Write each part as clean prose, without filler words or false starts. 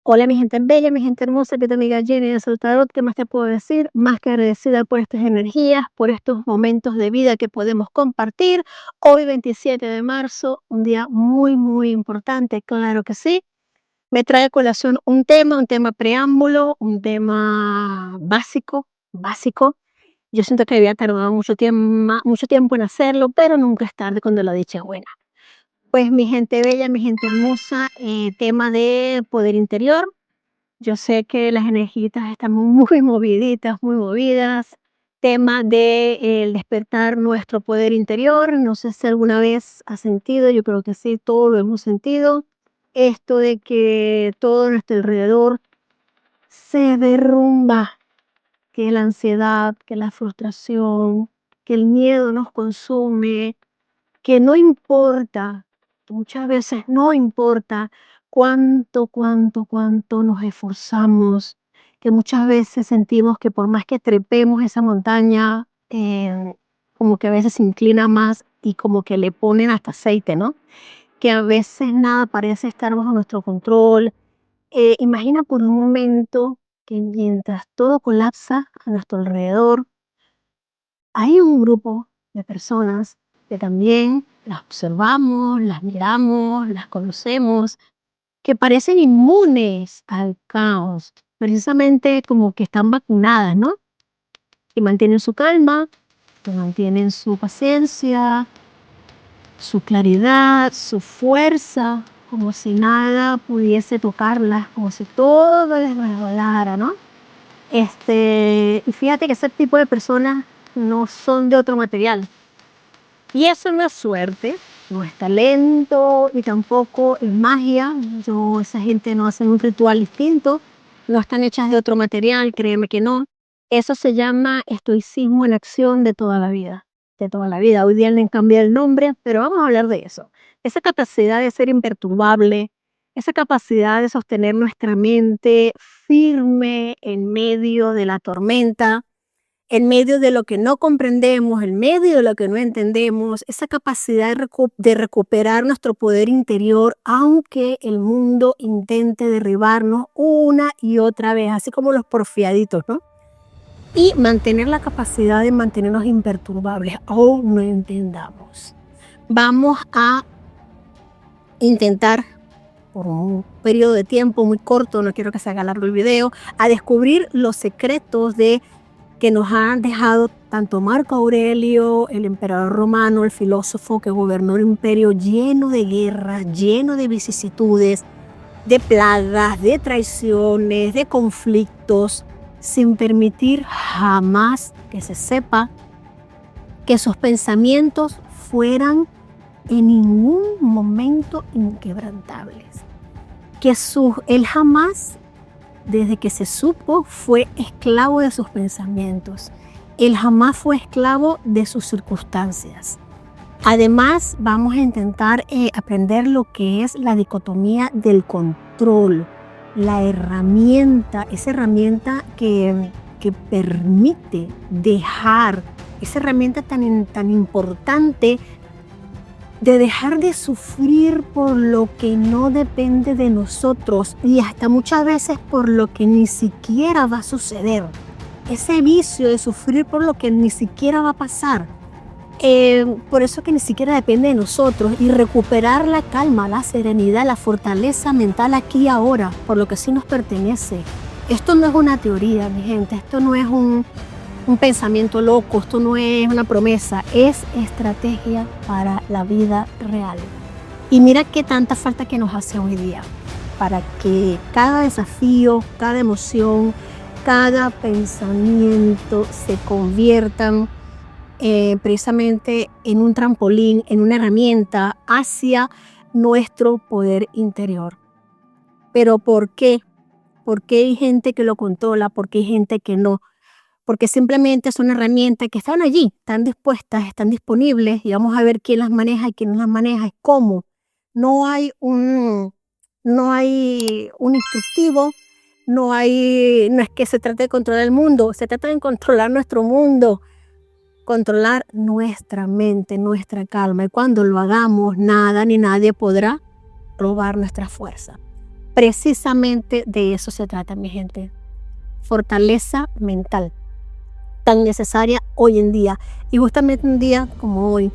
Hola, mi gente bella, mi gente hermosa, que tu amiga Jenny de Soltarot. ¿Qué más te puedo decir? Más que agradecida por estas energías, por estos momentos de vida que podemos compartir. Hoy, 27 de marzo, un día muy, muy importante, claro que sí. Me trae a colación un tema preámbulo, un tema básico. Yo siento que había tardado mucho tiempo en hacerlo, pero nunca es tarde cuando la dicha es buena. Pues mi gente bella, mi gente hermosa, tema de poder interior. Yo sé que las energías están muy moviditas, muy movidas. Tema de el despertar nuestro poder interior. No sé si alguna vez has sentido, yo creo que sí, todos lo hemos sentido. Esto de que todo a nuestro alrededor se derrumba, que la ansiedad, que la frustración, que el miedo nos consume, que no importa, muchas veces no importa cuánto nos esforzamos, que muchas veces sentimos que por más que trepemos esa montaña, como que a veces se inclina más y como que le ponen hasta aceite, ¿no? Que a veces nada parece estar bajo nuestro control. Imagina por un momento que mientras todo colapsa a nuestro alrededor, hay un grupo de personas que también las observamos, las miramos, las conocemos, que parecen inmunes al caos, precisamente como que están vacunadas, ¿no? Y mantienen su calma, que mantienen su paciencia, su claridad, su fuerza, como si nada pudiese tocarlas, como si todo les resbalara, ¿no? Y fíjate que ese tipo de personas no son de otro material. Y eso no es suerte, no es talento y tampoco es magia. Esa gente no hace un ritual distinto, no están hechas de otro material, créeme que no. Eso se llama estoicismo en acción de toda la vida, de toda la vida. Hoy día le han cambiado el nombre, pero vamos a hablar de eso. Esa capacidad de ser imperturbable, esa capacidad de sostener nuestra mente firme en medio de la tormenta, en medio de lo que no comprendemos, en medio de lo que no entendemos, esa capacidad de recuperar nuestro poder interior, aunque el mundo intente derribarnos una y otra vez, así como los porfiaditos, ¿no? Y mantener la capacidad de mantenernos imperturbables, aún no entendamos. Vamos a intentar, por un periodo de tiempo muy corto, no quiero que se haga largo el video, a descubrir los secretos de que nos han dejado tanto Marco Aurelio, el emperador romano, el filósofo que gobernó un imperio lleno de guerras, lleno de vicisitudes, de plagas, de traiciones, de conflictos, sin permitir jamás que se sepa que sus pensamientos fueran en ningún momento inquebrantables. Que él jamás, desde que se supo, fue esclavo de sus pensamientos. Él jamás fue esclavo de sus circunstancias. Además, vamos a intentar aprender lo que es la dicotomía del control, la herramienta, esa herramienta que permite dejar, esa herramienta tan importante de dejar de sufrir por lo que no depende de nosotros y hasta muchas veces por lo que ni siquiera va a suceder. Ese vicio de sufrir por lo que ni siquiera va a pasar. Por eso que ni siquiera depende de nosotros, y recuperar la calma, la serenidad, la fortaleza mental aquí y ahora, por lo que sí nos pertenece. Esto no es una teoría, mi gente, esto no es un pensamiento loco, esto no es una promesa, es estrategia para la vida real. Y mira qué tanta falta que nos hace hoy día, para que cada desafío, cada emoción, cada pensamiento se conviertan precisamente en un trampolín, en una herramienta hacia nuestro poder interior. Pero ¿por qué? ¿Por qué hay gente que lo controla? ¿Por qué hay gente que no? Porque simplemente son herramientas que están allí, están dispuestas, están disponibles, y vamos a ver quién las maneja y quién no las maneja, y cómo. No hay no hay un instructivo, no es que se trate de controlar el mundo, se trata de controlar nuestro mundo, controlar nuestra mente, nuestra calma, y cuando lo hagamos, nada ni nadie podrá robar nuestra fuerza. Precisamente de eso se trata, mi gente. Fortaleza mental, tan necesaria hoy en día. Y justamente un día como hoy,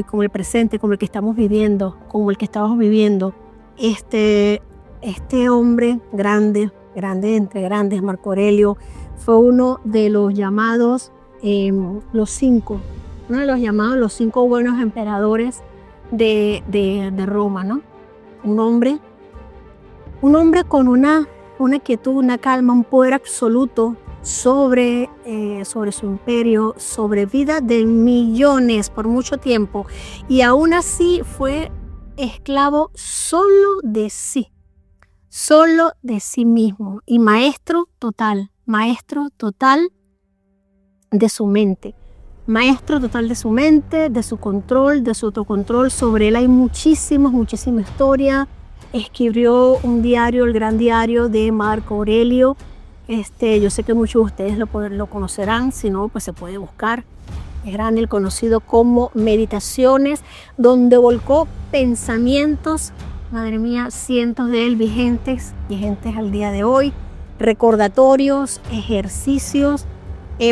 como el presente, como el que estamos viviendo, como el que estamos viviendo, este hombre grande entre grandes, Marco Aurelio, fue uno de los llamados los cinco buenos emperadores de Roma, ¿no? Un hombre con una quietud, una calma, un poder absoluto sobre su imperio, sobre vida de millones por mucho tiempo, y aún así fue esclavo solo de sí mismo, y maestro total de su mente. Maestro total de su mente, de su control, de su autocontrol. Sobre él hay muchísima historia. Escribió un diario, el gran diario de Marco Aurelio. Yo sé que muchos de ustedes lo conocerán, si no, pues se puede buscar. Era el conocido como Meditaciones, donde volcó pensamientos, madre mía, cientos de él vigentes al día de hoy, recordatorios, ejercicios.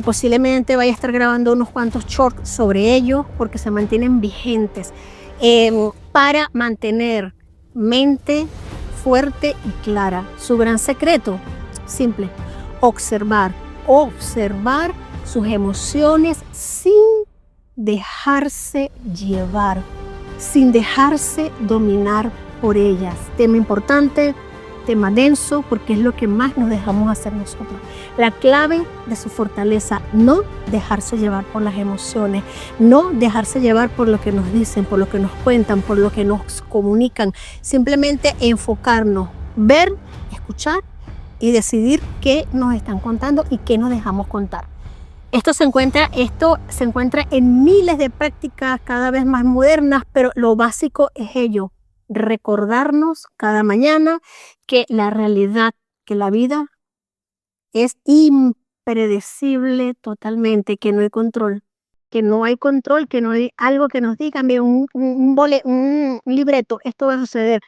Posiblemente vaya a estar grabando unos cuantos shorts sobre ello, porque se mantienen vigentes, para mantener mente fuerte y clara. Su gran secreto, simple: observar sus emociones sin dejarse llevar, sin dejarse dominar por ellas. Tema importante, tema denso, porque es lo que más nos dejamos hacer nosotros. La clave de su fortaleza: no dejarse llevar por las emociones, no dejarse llevar por lo que nos dicen, por lo que nos cuentan, por lo que nos comunican. Simplemente enfocarnos, ver, escuchar y decidir qué nos están contando y qué nos dejamos contar. Esto se encuentra en miles de prácticas cada vez más modernas, pero lo básico es ello: recordarnos cada mañana que la realidad, que la vida es impredecible totalmente, que no hay control, que no hay algo que nos diga, un libreto, esto va a suceder.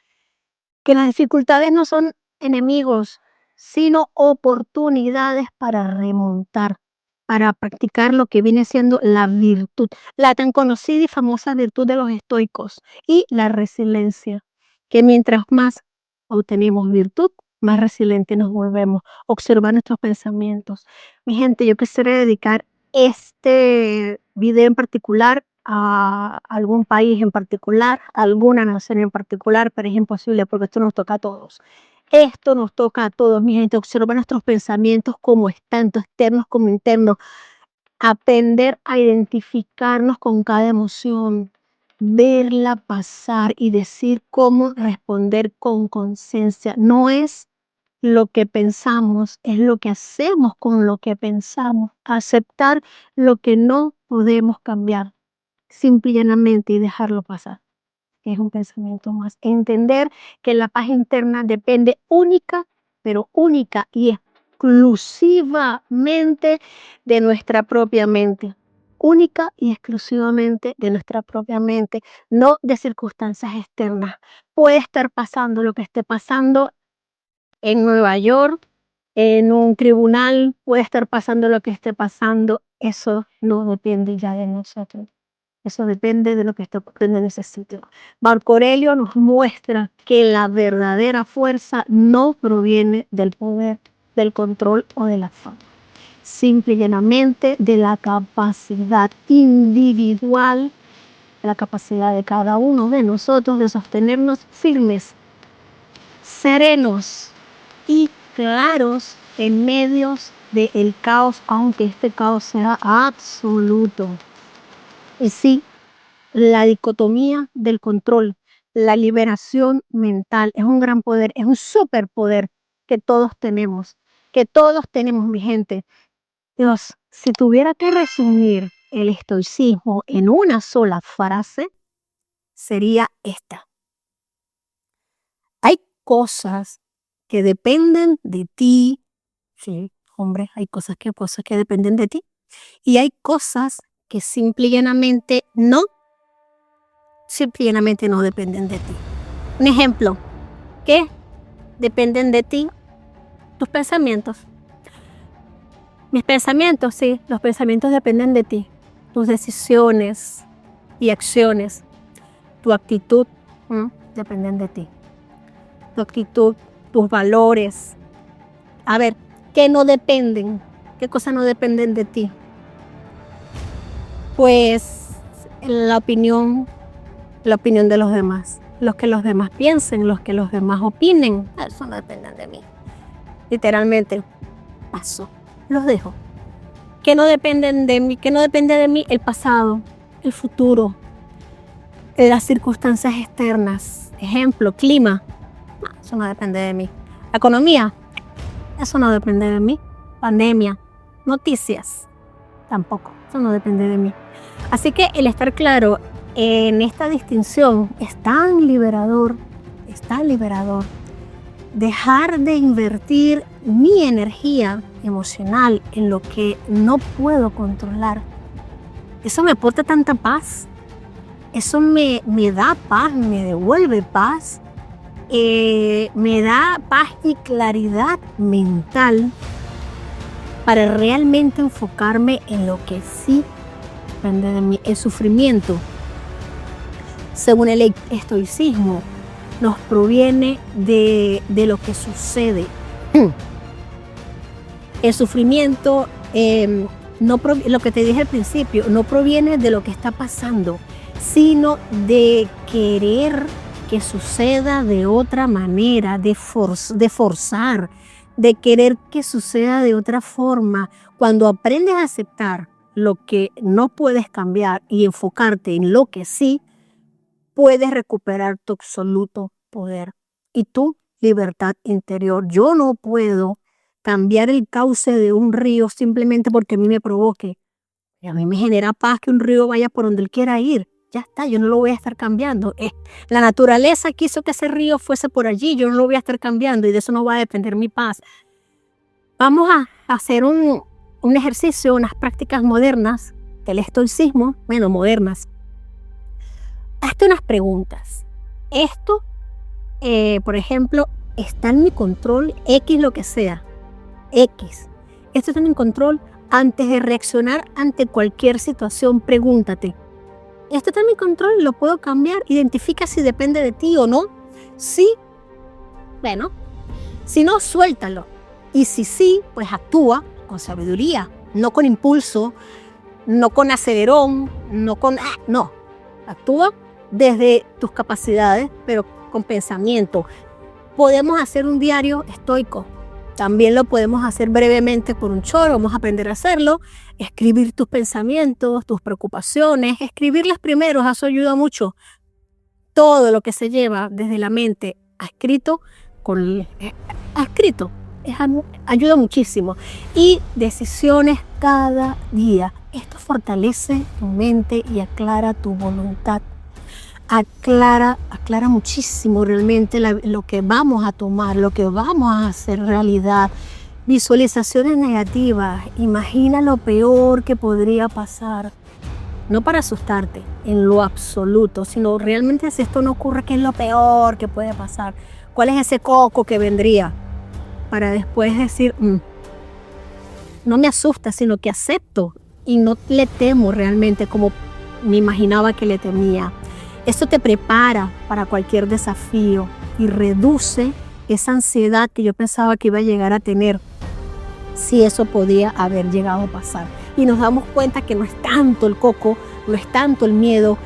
Que las dificultades no son enemigos, sino oportunidades para remontar, para practicar lo que viene siendo la virtud, la tan conocida y famosa virtud de los estoicos, y la resiliencia, que mientras más obtenemos virtud, más resilientes nos volvemos. Observar nuestros pensamientos. Mi gente, yo quisiera dedicar este video en particular a algún país en particular, a alguna nación en particular, pero es imposible porque esto nos toca a todos. Esto nos toca a todos, mi gente. Observa nuestros pensamientos como tanto externos como internos. Aprender a identificarnos con cada emoción, verla pasar y decir cómo responder con conciencia. No es lo que pensamos, es lo que hacemos con lo que pensamos. Aceptar lo que no podemos cambiar, simple y llanamente, y dejarlo pasar, que es un pensamiento más. Entender que la paz interna depende única y exclusivamente de nuestra propia mente. Única y exclusivamente de nuestra propia mente, no de circunstancias externas. Puede estar pasando lo que esté pasando en Nueva York, en un tribunal, puede estar pasando lo que esté pasando. Eso no depende ya de nosotros. Eso depende de lo que está ocurriendo en ese sitio. Marco Aurelio nos muestra que la verdadera fuerza no proviene del poder, del control o de la fama. Simple y llanamente de la capacidad individual, de la capacidad de cada uno de nosotros de sostenernos firmes, serenos y claros en medio del caos, aunque este caos sea absoluto. Y sí, la dicotomía del control, la liberación mental, es un gran poder, es un superpoder que todos tenemos, mi gente. Dios, si tuviera que resumir el estoicismo en una sola frase, sería esta: hay cosas que dependen de ti. Sí, hombre, hay cosas que dependen de ti, y hay cosas que simple y llanamente no dependen de ti. Un ejemplo: ¿Qué dependen de ti? Tus pensamientos. Mis pensamientos, sí, los pensamientos dependen de ti. Tus decisiones y acciones, tu actitud, dependen de ti. Tu actitud, tus valores. A ver, ¿qué no dependen? ¿Qué cosas no dependen de ti? Pues la opinión de los demás. Los que los demás piensen, los que los demás opinen, eso no depende de mí. Literalmente, paso, los dejo. ¿Qué no dependen de mí? ¿Qué no depende de mí? El pasado, el futuro, las circunstancias externas. Ejemplo, clima, eso no depende de mí. Economía, eso no depende de mí. Pandemia, noticias, tampoco, eso no depende de mí. Así que el estar claro en esta distinción es tan liberador, es tan liberador. Dejar de invertir mi energía emocional en lo que no puedo controlar. Eso me aporta tanta paz. Eso me da paz, me devuelve paz. Me da paz y claridad mental para realmente enfocarme en lo que sí depende de mí. El sufrimiento, según el estoicismo, nos proviene de lo que sucede. El sufrimiento, lo que te dije al principio, no proviene de lo que está pasando, sino de querer que suceda de otra manera, de forzar, de querer que suceda de otra forma. Cuando aprendes a aceptar lo que no puedes cambiar y enfocarte en lo que sí, puedes recuperar tu absoluto poder y tu libertad interior. Yo no puedo cambiar el cauce de un río simplemente porque a mí me provoque. Y a mí me genera paz que un río vaya por donde él quiera ir. Ya está, yo no lo voy a estar cambiando. La naturaleza quiso que ese río fuese por allí, yo no lo voy a estar cambiando y de eso no va a depender mi paz. Vamos a hacer un ejercicio, unas prácticas modernas del estoicismo, bueno, modernas. Hazte unas preguntas. Esto, por ejemplo, está en mi control, X lo que sea. X. Esto está en mi control. Antes de reaccionar ante cualquier situación, pregúntate, ¿esto está en mi control? ¿Lo puedo cambiar? Identifica si depende de ti o no. Sí, bueno. Si no, suéltalo. Y si sí, pues actúa con sabiduría, no con impulso, no con acelerón, no. Actúa desde tus capacidades, pero con pensamiento. Podemos hacer un diario estoico. También lo podemos hacer brevemente por un choro, vamos a aprender a hacerlo. Escribir tus pensamientos, tus preocupaciones, escribirlas primero, eso ayuda mucho. Todo lo que se lleva desde la mente a escrito, ayuda muchísimo. Y decisiones cada día. Esto fortalece tu mente y aclara tu voluntad. Aclara muchísimo realmente lo que vamos a tomar, lo que vamos a hacer realidad. Visualizaciones negativas, imagina lo peor que podría pasar. No para asustarte en lo absoluto, sino realmente si esto no ocurre, ¿qué es lo peor que puede pasar? ¿Cuál es ese coco que vendría? Para después decir, no me asusta, sino que acepto y no le temo realmente como me imaginaba que le temía. Esto te prepara para cualquier desafío y reduce esa ansiedad que yo pensaba que iba a llegar a tener si eso podía haber llegado a pasar. Y nos damos cuenta que no es tanto el coco, no es tanto el miedo,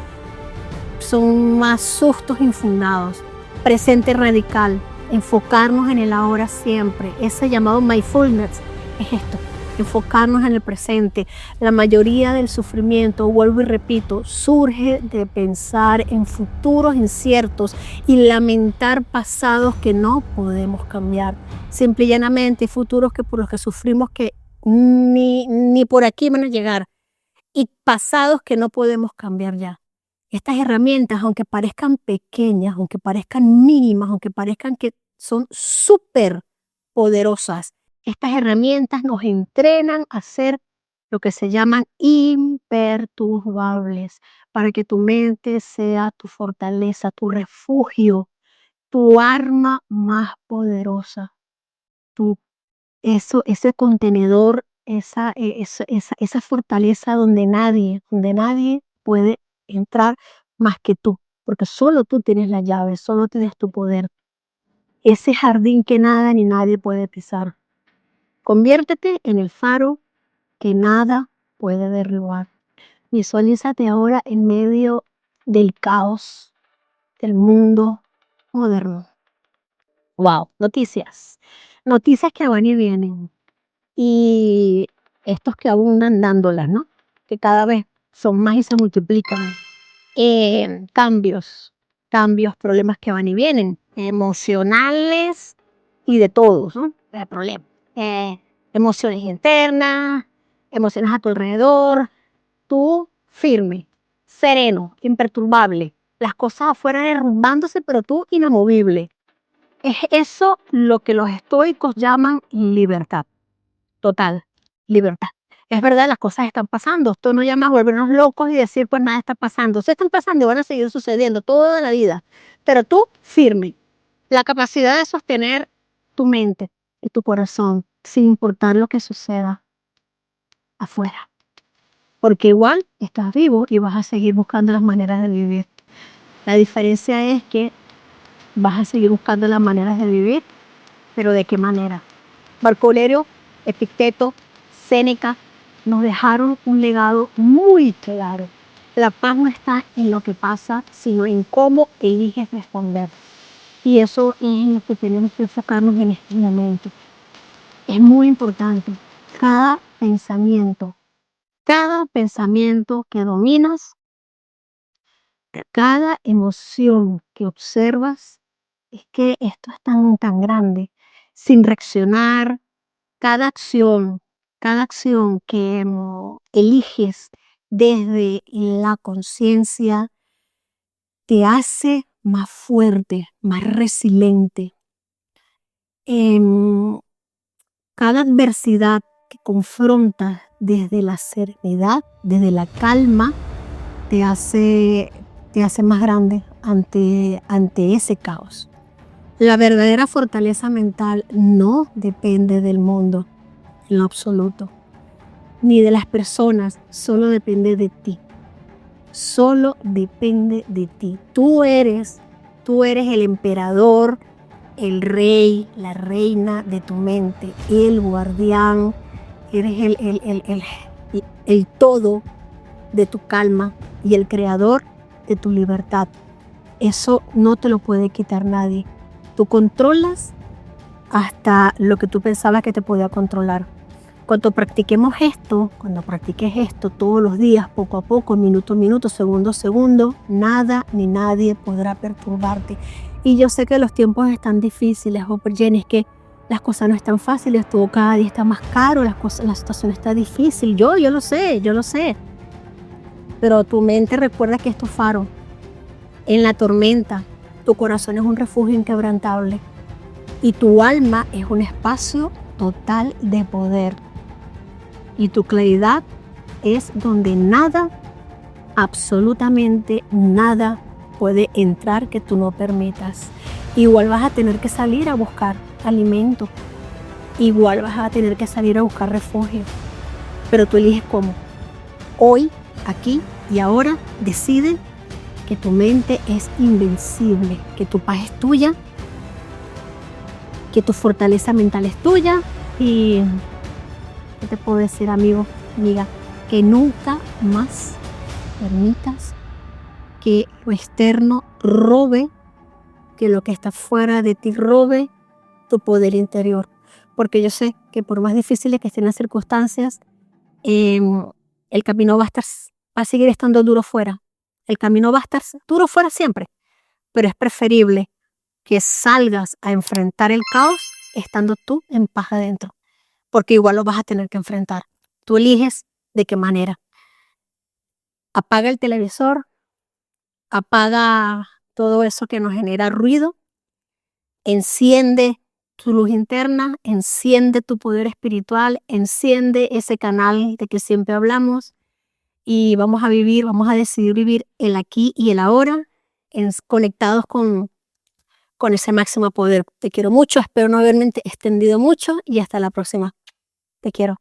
son más sustos infundados. Presente radical, enfocarnos en el ahora siempre, ese llamado mindfulness es esto. Enfocarnos en el presente. La mayoría del sufrimiento, vuelvo y repito, surge de pensar en futuros inciertos y lamentar pasados que no podemos cambiar. Simple y llanamente, futuros que por los que sufrimos que ni por aquí van a llegar. Y pasados que no podemos cambiar ya. Estas herramientas, aunque parezcan pequeñas, aunque parezcan mínimas, aunque parezcan que son súper poderosas, estas herramientas nos entrenan a ser lo que se llaman imperturbables, para que tu mente sea tu fortaleza, tu refugio, tu arma más poderosa, tu, ese contenedor, esa fortaleza donde nadie puede entrar más que tú, porque solo tú tienes la llave, solo tienes tu poder. Ese jardín que nada ni nadie puede pisar. Conviértete en el faro que nada puede derribar. Visualízate ahora en medio del caos del mundo moderno. Wow, noticias. Noticias que van y vienen. Y estos que abundan dándolas, ¿no? Que cada vez son más y se multiplican. Cambios, problemas que van y vienen. Emocionales y de todos, ¿no? Problemas. Emociones internas, emociones a tu alrededor. Tú firme, sereno, imperturbable. Las cosas afuera derrumbándose, pero tú inamovible. Es eso lo que los estoicos llaman libertad. Total, libertad. Es verdad, las cosas están pasando. Esto no llama a volvernos locos y decir, pues nada está pasando. Se están pasando y van a seguir sucediendo toda la vida. Pero tú, firme. La capacidad de sostener tu mente y tu corazón, sin importar lo que suceda afuera. Porque igual estás vivo y vas a seguir buscando las maneras de vivir. La diferencia es que vas a seguir buscando las maneras de vivir, pero ¿de qué manera? Marco Aurelio, Epicteto, Séneca nos dejaron un legado muy claro. La paz no está en lo que pasa, sino en cómo eliges responder. Y eso es lo que tenemos que enfocarnos en este momento. Es muy importante. Cada pensamiento que dominas, cada emoción que observas, es que esto es tan grande. Sin reaccionar, cada acción, cada acción que eliges desde la conciencia te hace más fuerte, más resiliente. Cada adversidad que confrontas desde la serenidad, desde la calma, te hace más grande ante ese caos. La verdadera fortaleza mental no depende del mundo en lo absoluto, ni de las personas, solo depende de ti. Solo depende de ti. Tú eres el emperador, el rey, la reina de tu mente, el guardián, eres el todo de tu calma y el creador de tu libertad. Eso no te lo puede quitar nadie. Tú controlas hasta lo que tú pensabas que te podía controlar. Cuando practiques esto todos los días, poco a poco, minuto a minuto, segundo a segundo, nada ni nadie podrá perturbarte. Y yo sé que los tiempos están difíciles, Jenny, es que las cosas no están fáciles, todo cada día está más caro, la situación está difícil. Yo lo sé. Pero tu mente recuerda que es tu faro. En la tormenta, tu corazón es un refugio inquebrantable. Y tu alma es un espacio total de poder. Y tu claridad es donde nada, absolutamente nada, puede entrar que tú no permitas. Igual vas a tener que salir a buscar alimento. Igual vas a tener que salir a buscar refugio. Pero tú eliges cómo. Hoy, aquí y ahora, decide que tu mente es invencible, que tu paz es tuya, que tu fortaleza mental es tuya y, ¿qué te puedo decir, amigo, amiga? Que nunca más permitas que lo externo robe, que lo que está fuera de ti robe tu poder interior. Porque yo sé que por más difíciles que estén las circunstancias, el camino va a seguir estando duro fuera. El camino va a estar duro fuera siempre, pero es preferible que salgas a enfrentar el caos estando tú en paz adentro, porque igual lo vas a tener que enfrentar. Tú eliges de qué manera. Apaga el televisor, apaga todo eso que nos genera ruido, enciende tu luz interna, enciende tu poder espiritual, enciende ese canal de que siempre hablamos y vamos a decidir vivir el aquí y el ahora, conectados con con ese máximo poder. Te quiero mucho, espero no haberme extendido mucho y hasta la próxima. Te quiero.